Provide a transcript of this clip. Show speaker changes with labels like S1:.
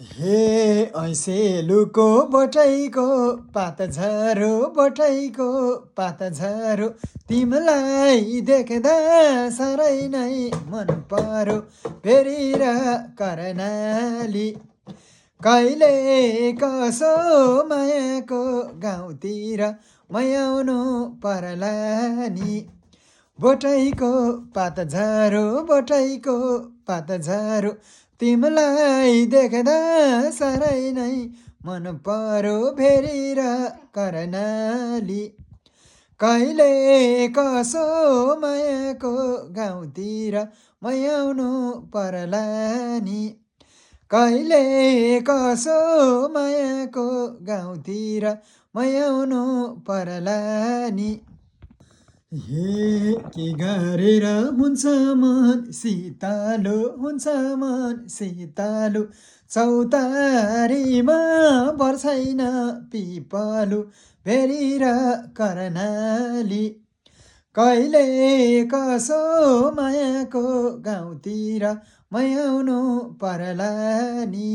S1: हे ऐसेलुको बटैको पातझरो बटैको पातझरो तिमीलाई देख्दा साह्रै नै मन पर्यो फेरि र कर्णाली कहिले कसो मायाको गाउँतिर मै आउनु परला नि बोटैको पातझरो तिमीलाई देख्दा साह्रै नै मन पर्यो फेरि र कर्णाली कहिले कसो मायाको गाउँतिर मै आउनु परला नि कहिले कसो मायाको गाउँतिर मै आउनु परला नि हे के गरेर हुन्छ मन शीतलो हुन्छ मन शीतलो चौतारीमा पर्छैन पिपलु फेरि र कर्णाली कहिले कसो मायाको गाउँतिर मै आउनु परला नि